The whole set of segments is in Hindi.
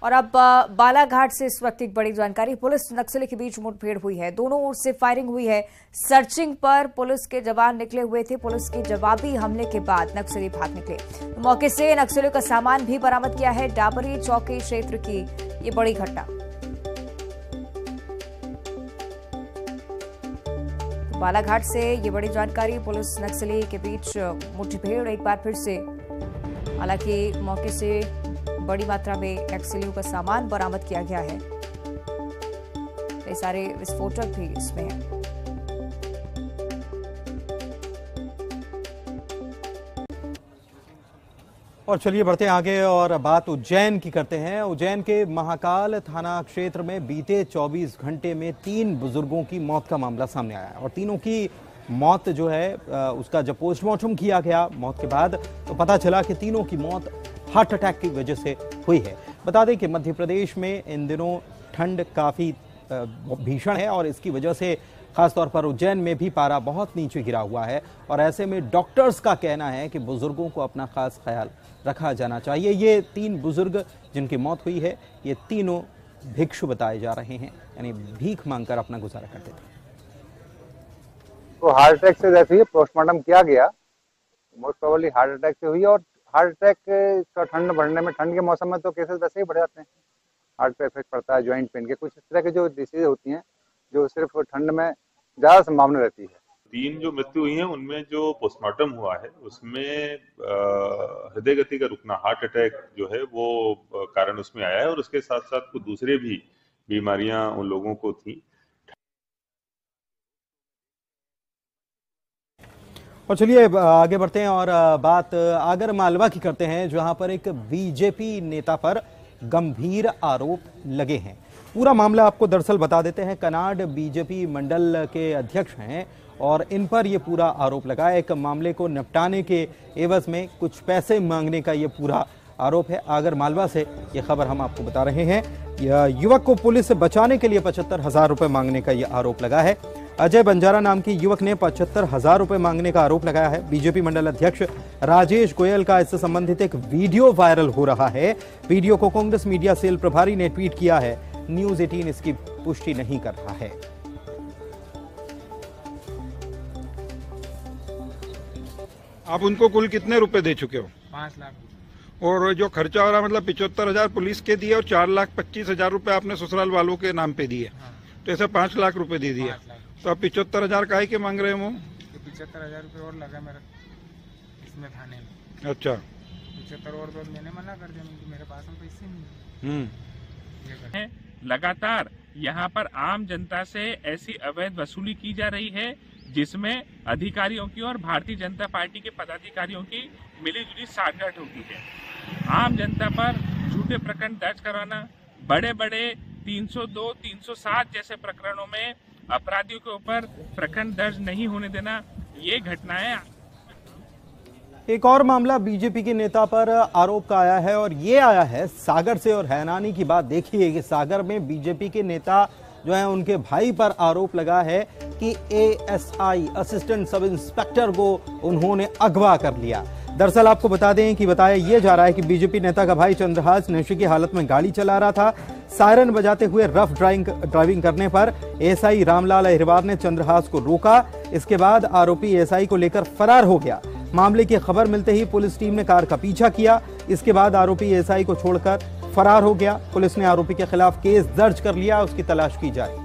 और अब बालाघाट से इस वक्त एक बड़ी जानकारी। पुलिस नक्सली के बीच मुठभेड़ हुई है, दोनों ओर से फायरिंग हुई है। सर्चिंग पर पुलिस के जवान निकले हुए थे। पुलिस के जवाबी हमले के बाद नक्सली भाग निकले। मौके से नक्सलियों का सामान भी बरामद किया है। डाबरी चौकी क्षेत्र की ये बड़ी घटना। बालाघाट से ये बड़ी जानकारी। पुलिस नक्सली के बीच मुठभेड़ एक बार फिर से, हालांकि मौके से बड़ी मात्रा में नक्सलियों का सामान बरामद किया गया है। कई सारे विस्फोटक भी इसमें हैं। और चलिए बढ़ते हैं आगे और बात उज्जैन की करते हैं। उज्जैन के महाकाल थाना क्षेत्र में बीते 24 घंटे में 3 बुजुर्गों की मौत का मामला सामने आया है और तीनों की मौत जो है उसका जब पोस्टमार्टम किया गया मौत के बाद तो पता चला कि तीनों की मौत हार्ट अटैक की वजह से हुई है। बता दें कि मध्य प्रदेश में इन दिनों ठंड काफ़ी भीषण है और इसकी वजह से खासतौर पर उज्जैन में भी पारा बहुत नीचे गिरा हुआ है और ऐसे में डॉक्टर्स का कहना है कि बुजुर्गों को अपना खास ख्याल रखा जाना चाहिए। ये 3 बुजुर्ग जिनकी मौत हुई है ये तीनों भिक्षु बताए जा रहे हैं, यानी भीख मांगकर अपना गुजारा करते थे। तो हार्ट अटैक से जैसे ही पोस्टमार्टम किया गया, मोस्ट प्रोबेबली हार्ट अटैक से हुई। और हार्ट अटैक का ठंड बढ़ने में, ठंड के मौसम में तो केसेस वैसे ही बढ़ जाते हैं। हार्ट पे इफेक्ट पड़ता है, ज्वाइंट पेन के, कुछ इस तरह की जो डिसीज होती हैं जो सिर्फ ठंड में ज्यादा संभावना रहती है। 3 जो मृत्यु हुई है उनमें जो पोस्टमार्टम हुआ है उसमें हृदय गति का रुकना, हार्ट अटैक जो है वो कारण उसमें आया है और उसके साथ साथ कुछ दूसरे भी बीमारियां उन लोगों को थी। और चलिए आगे बढ़ते हैं और बात आगर मालवा की करते हैं, जहां पर एक बीजेपी नेता पर गंभीर आरोप लगे हैं। पूरा मामला आपको दरअसल बता देते हैं। कनाड बीजेपी मंडल के अध्यक्ष हैं और इन पर यह पूरा आरोप लगा है। एक मामले को निपटाने के एवज में कुछ पैसे मांगने का यह पूरा आरोप है। आगर मालवा से यह खबर हम आपको बता रहे हैं। युवक को पुलिस से बचाने के लिए 75,000 रुपए मांगने का यह आरोप लगा है। अजय बंजारा नाम के युवक ने 75,000 रुपए मांगने का आरोप लगाया है। बीजेपी मंडल अध्यक्ष राजेश गोयल का इससे संबंधित एक वीडियो वायरल हो रहा है। वीडियो को कांग्रेस मीडिया सेल प्रभारी ने ट्वीट किया है। न्यूज 18 इसकी पुष्टि नहीं कर रहा है। आप उनको कुल कितने रुपए दे चुके हो? 5 लाख। और जो खर्चा हो रहा मतलब 75,000 पुलिस के दिए और 4,25,000 रुपए आपने ससुराल वालों के नाम पे दिए। हाँ। तो ऐसे 5 लाख रुपए दे दिए। तो आप 75,000 काहे के मांग रहे हो? 75,000 रुपये और लगा मेरा इसमें थाने में। अच्छा। 75 और तो मैंने मना कर दिया, मेरे पास में पैसे नहीं है। लगातार यहाँ पर आम जनता से ऐसी अवैध वसूली की जा रही है जिसमें अधिकारियों की और भारतीय जनता पार्टी के पदाधिकारियों की मिलीजुली साठगांठ होती है। आम जनता पर झूठे प्रकरण दर्ज करवाना, बड़े बड़े 302, 307 जैसे प्रकरणों में अपराधियों के ऊपर प्रकरण दर्ज नहीं होने देना, ये घटनाएं। एक और मामला बीजेपी के नेता पर आरोप का आया है और ये आया है सागर से। और हैरानी की बात देखिए कि सागर में बीजेपी के नेता जो है उनके भाई पर आरोप लगा है कि एएसआई असिस्टेंट सब इंस्पेक्टर को उन्होंने अगवा कर लिया। दरअसल आपको बता दें कि बताया यह जा रहा है कि बीजेपी नेता का भाई चंद्रहास नशे की हालत में गाड़ी चला रहा था। सायरन बजाते हुए रफ ड्राइविंग करने पर एएसआई रामलाल अहिरवार ने चंद्रहास को रोका। इसके बाद आरोपी एएसआई को लेकर फरार हो गया। मामले की खबर मिलते ही पुलिस टीम ने कार का पीछा किया। इसके बाद आरोपी एएसआई को छोड़कर फरार हो गया। पुलिस ने आरोपी के खिलाफ केस दर्ज कर लिया, उसकी तलाश की जाए।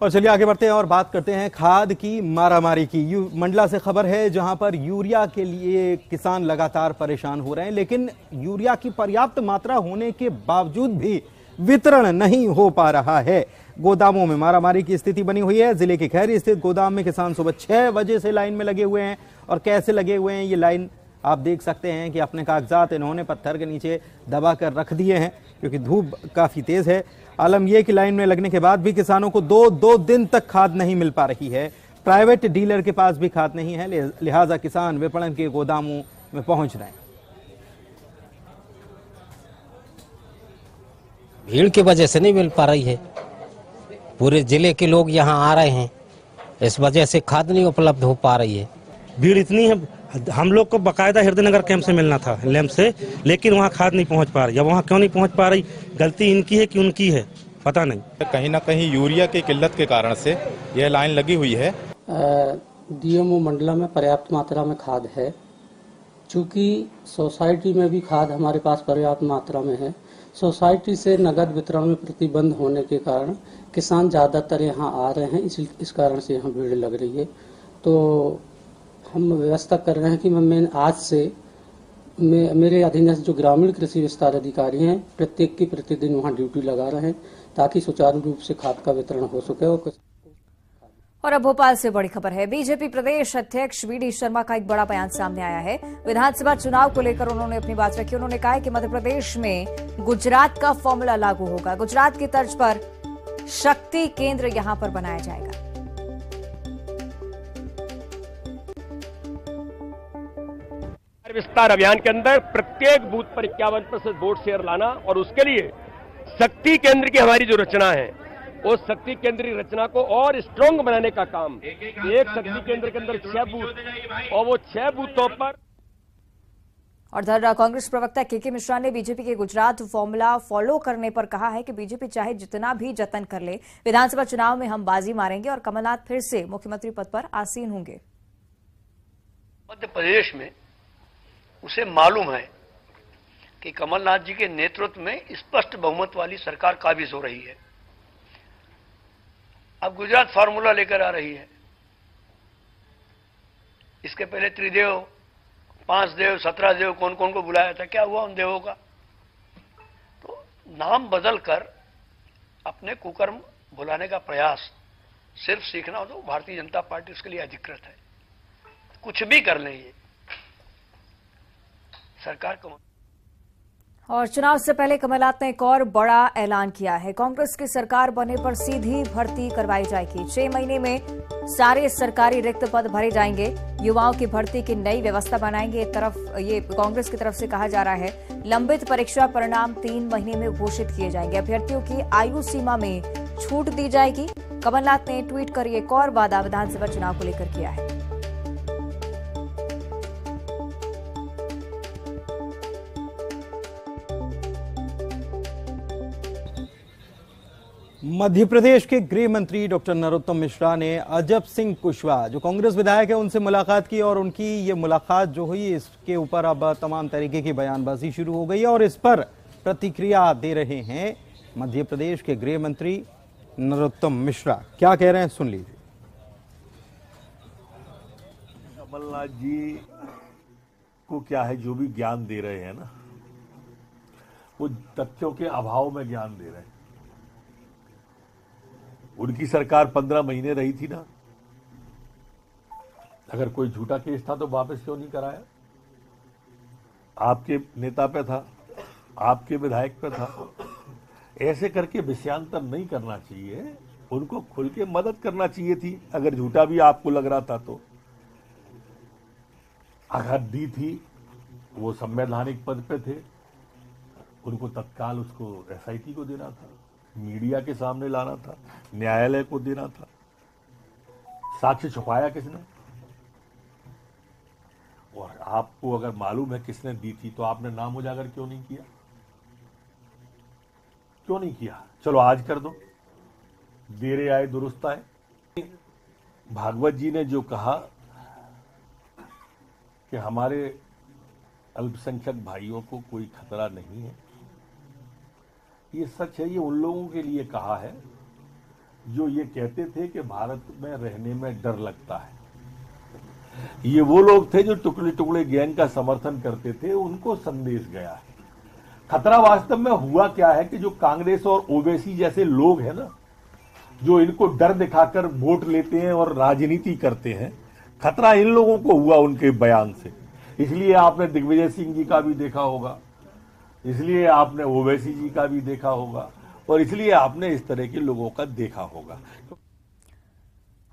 और चलिए आगे बढ़ते हैं और बात करते हैं खाद की मारामारी की। मंडला से खबर है जहां पर यूरिया के लिए किसान लगातार परेशान हो रहे हैं, लेकिन यूरिया की पर्याप्त मात्रा होने के बावजूद भी वितरण नहीं हो पा रहा है। गोदामों में मारामारी की स्थिति बनी हुई है। जिले के खैरी स्थित गोदाम में किसान सुबह 6 बजे से लाइन में लगे हुए हैं और कैसे लगे हुए हैं ये लाइन आप देख सकते हैं कि अपने कागजात इन्होंने पत्थर के नीचे दबा कर रख दिए हैं। क्योंकि धूप काफ़ी तेज़ है। आलम यह कि लाइन में लगने के बाद भी किसानों को दो दिन तक खाद नहीं मिल पा रही है। प्राइवेट डीलर के पास भी खाद नहीं है, लिहाजा किसान विपणन के गोदामों में पहुंच रहे हैं। भीड़ की वजह से नहीं मिल पा रही है। पूरे जिले के लोग यहाँ आ रहे हैं, इस वजह से खाद नहीं उपलब्ध हो पा रही है। भीड़ इतनी है, हम लोग को बकायदा हृदयनगर कैंप से मिलना था लैंप से, लेकिन वहाँ खाद नहीं पहुँच पा रही। अब वहाँ क्यों नहीं पहुँच पा रही, गलती इनकी है कि उनकी है, पता नहीं। कहीं ना कहीं यूरिया की किल्लत के कारण से यह लाइन लगी हुई है। डीएमओ मंडला में पर्याप्त मात्रा में खाद है, चूँकि सोसाइटी में भी खाद हमारे पास पर्याप्त मात्रा में है। सोसाइटी से नगद वितरण में प्रतिबंध होने के कारण किसान ज़्यादातर यहाँ आ रहे हैं, इस कारण से यहाँ भीड़ लग रही है। तो हम व्यवस्था कर रहे हैं कि मैं आज से मेरे अधीनस्थ जो ग्रामीण कृषि विस्तार अधिकारी हैं, प्रत्येक की प्रतिदिन वहाँ ड्यूटी लगा रहे हैं ताकि सुचारू रूप से खाद का वितरण हो सके। और अब भोपाल से बड़ी खबर है। बीजेपी प्रदेश अध्यक्ष वीडी शर्मा का एक बड़ा बयान सामने आया है। विधानसभा चुनाव को लेकर उन्होंने अपनी बात रखी। उन्होंने कहा है कि मध्य प्रदेश में गुजरात का फॉर्मूला लागू होगा। गुजरात की तर्ज पर शक्ति केंद्र यहां पर बनाया जाएगा। विस्तार अभियान के अंदर प्रत्येक बूथ पर 51% वोट शेयर लाना, और उसके लिए शक्ति केंद्र की हमारी जो रचना है, उस शक्ति केंद्र की रचना को और स्ट्रांग बनाने का काम, एक शक्ति केंद्र के अंदर 6 बूथ, और वो 6 बूथों पर। और इधर कांग्रेस प्रवक्ता के मिश्रा ने बीजेपी के गुजरात फॉर्मूला फॉलो करने पर कहा है कि बीजेपी चाहे जितना भी जतन कर ले, विधानसभा चुनाव में हम बाजी मारेंगे और कमलनाथ फिर से मुख्यमंत्री पद पर आसीन होंगे। मध्य प्रदेश में उसे मालूम है कि कमलनाथ जी के नेतृत्व में स्पष्ट बहुमत वाली सरकार काबिज हो रही है। अब गुजरात फार्मूला लेकर आ रही है। इसके पहले त्रिदेव, 5 देव, 17 देव, कौन कौन को बुलाया था, क्या हुआ उन देवों का? तो नाम बदलकर अपने कुकर्म भुलाने का प्रयास सिर्फ सीखना हो तो भारतीय जनता पार्टी उसके लिए अधिकृत है। कुछ भी कर लें ये सरकार को। और चुनाव से पहले कमलनाथ ने एक और बड़ा ऐलान किया है। कांग्रेस की सरकार बनने पर सीधी भर्ती करवाई जाएगी। 6 महीने में सारे सरकारी रिक्त पद भरे जाएंगे। युवाओं की भर्ती की नई व्यवस्था बनाएंगे। ये कांग्रेस की तरफ से कहा जा रहा है। लंबित परीक्षा परिणाम 3 महीने में घोषित किए जाएंगे। अभ्यर्थियों की आयु सीमा में छूट दी जाएगी। कमलनाथ ने ट्वीट कर एक और वादा विधानसभा चुनाव को लेकर किया है। मध्य प्रदेश के गृह मंत्री डॉक्टर नरोत्तम मिश्रा ने अजब सिंह कुशवाहा, जो कांग्रेस विधायक है, उनसे मुलाकात की और उनकी ये मुलाकात जो हुई, इसके ऊपर अब तमाम तरीके की बयानबाजी शुरू हो गई है और इस पर प्रतिक्रिया दे रहे हैं मध्य प्रदेश के गृह मंत्री नरोत्तम मिश्रा। क्या कह रहे हैं, सुन लीजिए। कमलनाथ जी को क्या है, जो भी ज्ञान दे रहे हैं ना, वो तथ्यों के अभाव में ज्ञान दे रहे हैं। उनकी सरकार 15 महीने रही थी ना, अगर कोई झूठा केस था तो वापस क्यों नहीं कराया? आपके नेता पे था, आपके विधायक पे था। ऐसे करके विषयांतर नहीं करना चाहिए, उनको खुल के मदद करना चाहिए थी। अगर झूठा भी आपको लग रहा था तो अगर दी थी, वो संवैधानिक पद पे थे, उनको तत्काल उसको एसआईटी को देना था, मीडिया के सामने लाना था, न्यायालय को देना था। साक्ष्य छुपाया किसने? और आपको अगर मालूम है किसने दी थी तो आपने नाम उजागर क्यों नहीं किया? क्यों नहीं किया? चलो आज कर दो, देरे आए दुरुस्त आए। भागवत जी ने जो कहा कि हमारे अल्पसंख्यक भाइयों को कोई खतरा नहीं है, ये सच है। ये उन लोगों के लिए कहा है जो ये कहते थे कि भारत में रहने में डर लगता है। ये वो लोग थे जो टुकड़े टुकड़े गैंग का समर्थन करते थे, उनको संदेश गया है। खतरा वास्तव में हुआ क्या है कि जो कांग्रेस और ओवैसी जैसे लोग हैं ना, जो इनको डर दिखाकर वोट लेते हैं और राजनीति करते हैं, खतरा इन लोगों को हुआ उनके बयान से। इसलिए आपने दिग्विजय सिंह जी का भी देखा होगा, इसलिए आपने ओवैसी जी का भी देखा होगा और इसलिए आपने इस तरह के लोगों का देखा होगा।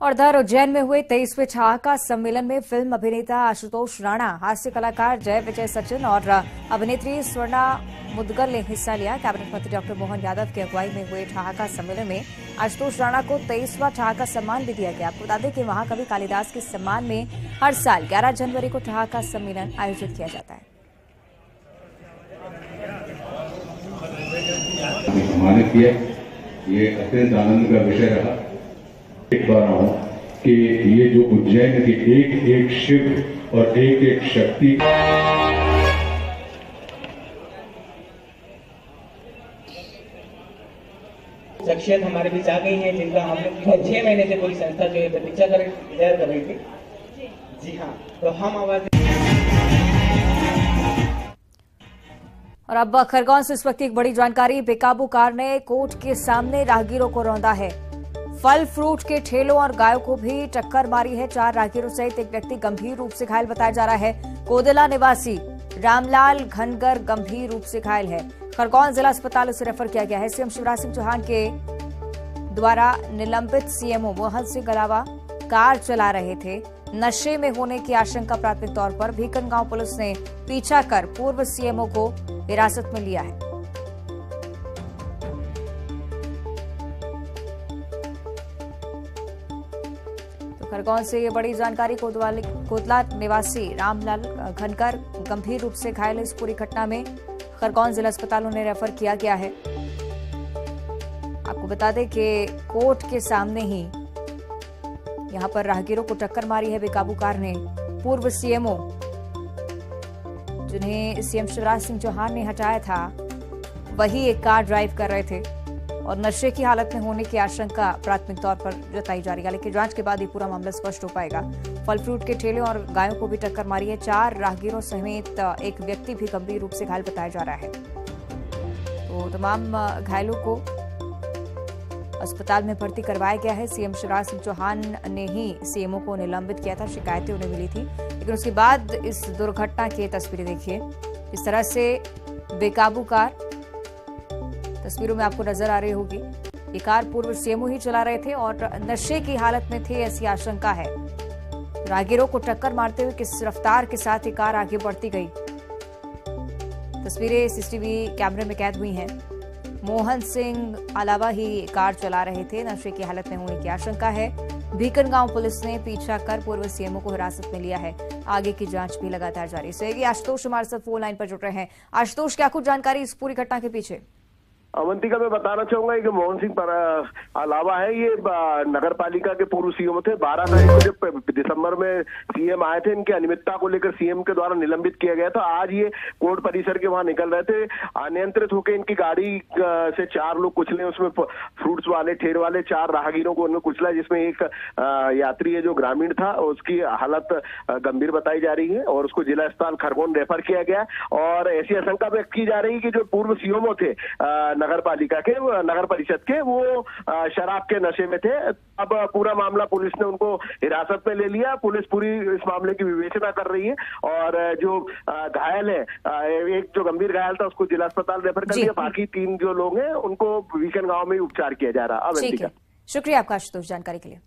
और इधर उज्जैन में हुए 23वें ठहाका सम्मेलन में फिल्म अभिनेता आशुतोष राणा, हास्य कलाकार जय विजय सचिन और अभिनेत्री स्वर्णा मुदगल ने हिस्सा लिया। कैबिनेट मंत्री डॉक्टर मोहन यादव की अगुवाई में हुए ठहाका सम्मेलन में आशुतोष राणा को 23वां ठहाका सम्मान भी दिया गया। आपको बता दें कि महाकवि कालिदास के सम्मान में हर साल 11 जनवरी को ठहाका सम्मेलन आयोजित किया जाता है। सम्मानित किया, ये अत्यंत आनंद का विषय रहा। एक बार हूं कि ये जो उज्जैन के एक एक शिव और एक एक शक्ति शख्सियत हमारे बीच आ गई है, जिनका हम लोग 6 महीने से कोई संस्था जो है प्रतीक्षा कर रही थी। जी हाँ, तो हम आवाज। और अब खरगोन से इस वक्त एक बड़ी जानकारी। बेकाबू कार ने कोर्ट के सामने राहगीरों को रौंदा है। फल फ्रूट के ठेलों और गायों को भी टक्कर मारी है। 4 राहगीरों सहित एक व्यक्ति गंभीर रूप से घायल बताया जा रहा है। कोदला निवासी रामलाल घनगर गंभीर रूप से घायल है। खरगोन जिला अस्पताल उसे रेफर किया गया है। सीएम शिवराज सिंह चौहान के द्वारा निलंबित सीएमओ मोहन सिंह अलावा कार चला रहे थे। नशे में होने की आशंका प्राथमिक तौर पर भीकनगांव पुलिस ने पीछा कर पूर्व सीएमओ को हिरासत में लिया है। खरगोन से ये बड़ी जानकारी। कोदला निवासी रामलाल घनकर गंभीर रूप से घायल है। इस पूरी घटना में खरगोन जिला अस्पताल उन्हें रेफर किया गया है। आपको बता दें कि कोर्ट के सामने ही यहां पर राहगीरों को टक्कर मारी है बेकाबू कार ने। पूर्व सीएमओ जिन्हें सीएम शिवराज सिंह चौहान ने हटाया था, वही एक कार ड्राइव कर रहे थे और नशे की हालत में होने की आशंका प्राथमिक तौर पर जताई जा रही है। लेकिन जांच के बाद ये पूरा मामला स्पष्ट हो पाएगा। फल फ्रूट के ठेले और गायों को भी टक्कर मारी है। 4 राहगीरों समेत एक व्यक्ति भी गंभीर रूप से घायल बताया जा रहा है। तो तमाम घायलों को अस्पताल में भर्ती करवाया गया है। सीएम शिवराज सिंह चौहान ने ही सीएमओ को निलंबित किया था। शिकायतें उन्हें मिली थी, लेकिन उसके बाद इस दुर्घटना की तस्वीरें देखिए। इस तरह से बेकाबू कार तस्वीरों में आपको नजर आ रही होगी। ये कार पूर्व सीएमओ ही चला रहे थे और नशे की हालत में थे, ऐसी आशंका है। राहगीरों को टक्कर मारते हुए किस रफ्तार के साथ ये कार आगे बढ़ती गई, तस्वीरें सीसीटीवी कैमरे में कैद हुई हैं। मोहन सिंह अलावा ही कार चला रहे थे। नशे की हालत में होने की आशंका है। भीकनगांव पुलिस ने पीछा कर पूर्व सीएमओ को हिरासत में लिया है। आगे की जांच भी लगातार जारी रहेगी। आशुतोष हमारे साथ फोन लाइन पर जुड़ रहे हैं। आशुतोष, क्या कुछ जानकारी इस पूरी घटना के पीछे? अवंतिका, मैं बताना चाहूंगा कि मोहन सिंह पर अलावा है, ये नगर पालिका के पूर्व सीएम थे। 12 तारीख को जब दिसंबर में सीएम आए थे, इनकी अनियमितता को लेकर सीएम के द्वारा निलंबित किया गया था। आज ये कोर्ट परिसर के वहां निकल रहे थे। अनियंत्रित होकर इनकी गाड़ी से 4 लोग कुचले। उसमें फ्रूट्स वाले, ठेर वाले 4 राहगीरों को उन्होंने कुचला, जिसमें एक यात्री है जो ग्रामीण था, उसकी हालत गंभीर बताई जा रही है और उसको जिला अस्पताल खरगोन रेफर किया गया। और ऐसी आशंका व्यक्त की जा रही है कि जो पूर्व सीएमओ थे नगर पालिका के, नगर परिषद के, वो शराब के नशे में थे। अब पूरा मामला पुलिस ने उनको हिरासत में ले लिया। पुलिस पूरी इस मामले की विवेचना कर रही है और जो घायल है, एक जो गंभीर घायल था उसको जिला अस्पताल रेफर कर दिया। बाकी 3 जो लोग हैं उनको वीकेंड गांव में उपचार किया जा रहा है। शुक्रिया आपका आशुतोष जानकारी के लिए।